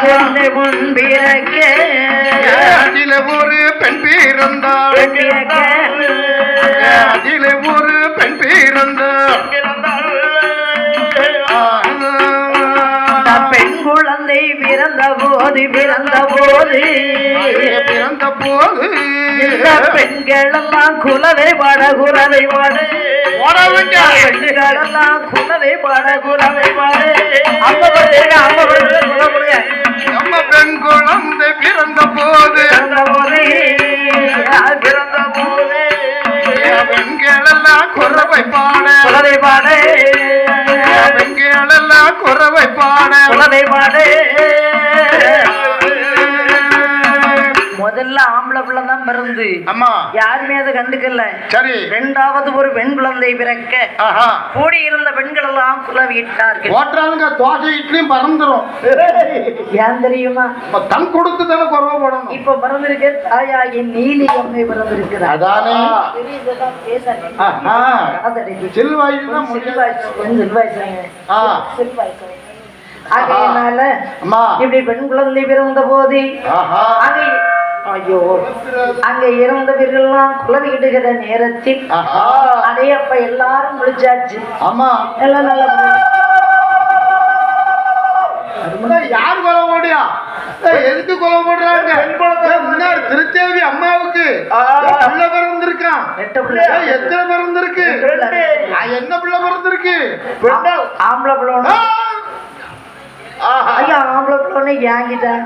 குழந்தை முன்பிறக்க அதில ஒரு பெண் பிறந்தாள் அதில ஒரு பெண் பிறந்தாள் பெண் குழந்தை பிறந்த போது பெண்கள் எல்லாம் குலவை பாட பெண்களெல்லாம் குலவை பாட நம்ம பெண் குழந்தை பிறந்த போது பெண்களெல்லாம் குறவை பாட பெண்களெல்லாம் குறவை பாட முதல்ல ஆம்பளை பிள்ளை தான் பிறந்து அம்மா யாருமே அதை கண்டுக்கல. சரி. இரண்டாவது ஒரு பெண் குழந்தை பிறக்க கூடி இருந்த பெண்கள் எல்லாம் குலவிட்டார்கள். ஓட்டுறாங்க தோசை இட்லியும் பறந்துரும். ஏன் தெரியுமா? தன் கொடுத்து தானே குறவை போடணும். இப்ப பிறந்திருக்க தாயாகி நீலி அம்மை பிறந்திருக்கிறார். அதானே ஆகையினால இப்படி பெண் குழந்தை பிறந்த போது ஐயோ அங்க இறந்தவர்கள்லாம் குலவிடுகிற நேரத்தில் அதே அப்ப எல்லாரும் முடிச்சாச்சு. எல்லாம் நல்லா யாரு கொலை போடியா? எதுக்கு கொலை போடுறாங்க? திருத்தேவி அம்மாவுக்கு பிள்ளை பிறந்திருக்கான். எத்தனை பிறந்திருக்கு? என்ன பிள்ளை பிறந்திருக்கு? ஆம்பளை பிள்ளை. ஐயா ஆம்பளை பிள்ளை ஏங்கிட்டேன்.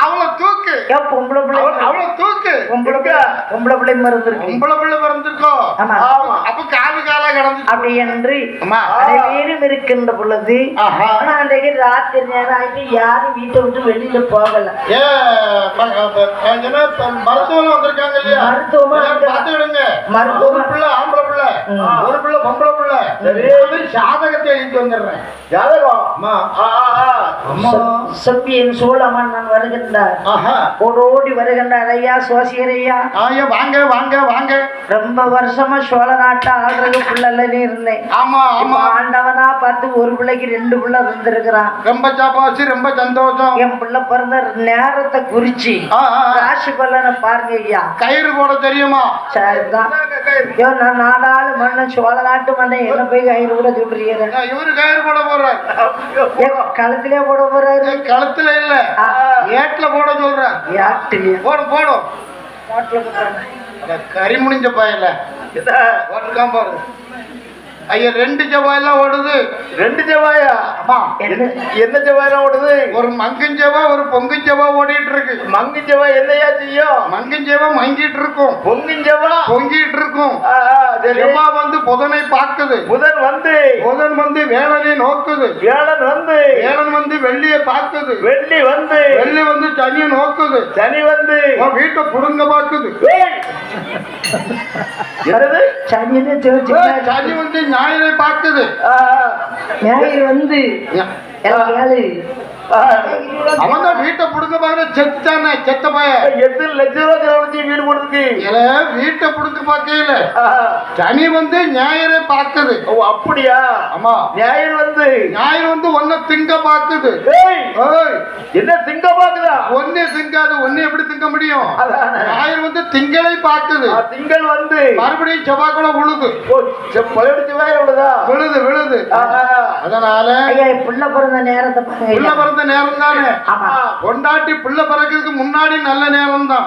அவளை தூக்கு. பொம்பளை பிள்ளை அவளை தூக்கு. பொம்பளை பிள்ளை மறந்துருக்கு. பொம்பளை பிள்ளை பிறந்திருக்கோம். அப்ப காலு காலா கிடந்து அப்படி என்று அனைவரும் இருக்கின்ற பொழுது அன்றைக்கு ராத்திரி நேரம் ஆகிட்டு யாரும் வீட்டை விட்டு வெளியில போகல. மருத்துவம் வந்திருக்காங்க இல்லையா? மருத்துவம் பிள்ளை ஆம்பளை பிள்ளை ஒரு பிள்ளை பொம்பளை பிள்ளை ஜாதகத்தை எழுதிட்டு வந்துடுறேன். ஜாதகம் செம்பியன் சோழமன் நான் வருகின்றார். ஓடோடி வருகின்றார். ஐயா சோசியர் ஐயா வாங்க வாங்க வாங்க. ரொம்ப வருஷமா சோழ நாட்டை ஆள்றது பிள்ளை இருந்தேன். ஆமா ஆமா. ஆண்டவனா பார்த்து ஒரு பிள்ளைக்கு 2 பிள்ளை இருந்திருக்கிறான். ரொம்ப சாப்பாச்சு ரொம்ப சந்தோஷம். என் பிள்ளை பிறந்த நேரத்தை குறிச்சு ராசி பலனை பாருங்க ஐயா. கயிறு போட தெரியுமா? சரிதான். நான் 4 ஆள் மண்ண சோழ நாட்டு மண்ணை என்ன போய் கயிறு கூட சொல்றீங்க? இவரு கயிறு போட போறாரு. கழுத்திலே போட போறாரு. கழுத்துல இல்ல ஏட்ல போட சொல்ற. போடும் போடும். கறி முடிஞ்ச பாயல ஓட்டுக்காம பாரு. ஐயா 2 செவ்வாயெல்லாம் ஓடுது. 2 செவ்வாயா? அம்மா என்ன செவ்வாயெல்லாம் ஓடுது? ஒரு மங்கஞ்செவ்வா ஒரு பொங்குஞ்செவ்வா ஓடிட்டு இருக்கு. மங்கஞ்செவ்வா என்னையா செய்யும்? மங்கஞ்செவ்வா மங்கிட்டு இருக்கும். பொங்குஞ்செவ்வா பொங்கிட்டு இருக்கும். செவ்வா வந்து புதனை பார்க்குது. புதன் வந்து வேலனை நோக்குது. வேலன் வந்து வெள்ளியை பார்க்குது. வெள்ளி வந்து சனியை நோக்குது. சனி வந்து வீட்டை புடுங்க பார்க்குது. சனி வந்து ஞாயிறை பார்க்குது. ஞாயிறு வந்து அவன் தான் வீட்டை புடுங்க பாக்குற. செத்தானே செத்த பைய. எத்தனை லட்சம் ரூபாய் வீடு போடுறதுக்கு வீட்டை புடுங்க பார்க்கல. சனி வந்து ஞாயிறை பார்க்குது. ஓ அப்படியா? ஆமா. ஞாயிறு வந்து ஒன்ன திங்க பார்க்குது. என்ன திங்க பாக்குதா? ஒன்னே திங்காது. ஒன்னே எப்படி திங்க முடியும்? ஞாயிறு வந்து திங்களை பார்க்குது. திங்கள் வந்து மறுபடியும் செவ்வாய்க்குள்ள விழுது. செவ்வாய் விழுது. அதனால பிள்ளை பிறந்த நேரத்தை நேரம் தானே. கொண்டாட்டி பிள்ளை பிறக்கிறதுக்கு முன்னாடி நல்ல நேரம் தான்.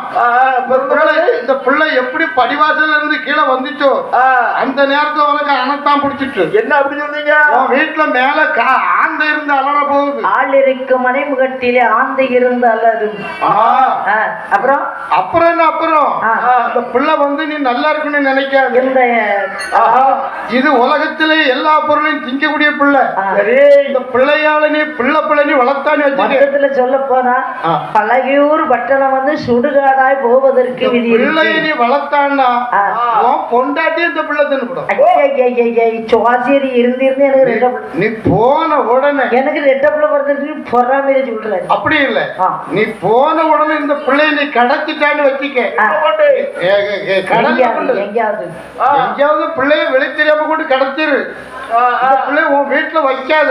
இந்த பிள்ளை எப்படி படிவாசல இருந்து கீழே வந்துச்சோ அந்த நேரத்துல உனக்கு அனத்தான் பிடிச்சிட்டு. என்ன அப்படி சொன்னீங்க? வீட்டுல மேல ஆந்தை இருந்து அலற போகுது. ஆள் இருக்கும் மனைமுகத்திலே ஆந்தை இருந்து அலரும். அப்புறம் என்ன? இந்த பிள்ளை வந்து நீ நல்லா இருக்குன்னு நினைக்காது. இது உலகத்திலே எல்லா பொருளையும் திங்கக்கூடிய பிள்ளை. இந்த பிள்ளையால நீ பிள்ளை நீ வளர்த்தானே வச்சுக்கல. சொல்ல போனா பழகியூர் பட்டணம் வந்து சுடுகாடாய் போவதற்கு விதி. பிள்ளைய நீ வளர்த்தான்னா பொண்டாட்டி இந்த பிள்ளை தின்னுடும். சுவாசியரி இருந்து எனக்கு நீ போன உடனே எனக்கு 2 பிள்ளை பிறந்திருக்கு பொறாமையில சொல்ற. அப்படி இல்ல. நீ போன உடனே இந்த பிள்ளைய நீ கடத்திட்டான்னு வச்சுக்க. எங்கேயாவது பிள்ளைய வெளி தெரியாம கொண்டு கடத்திரு. பிள்ளை உன் வீட்டுல வைக்காத.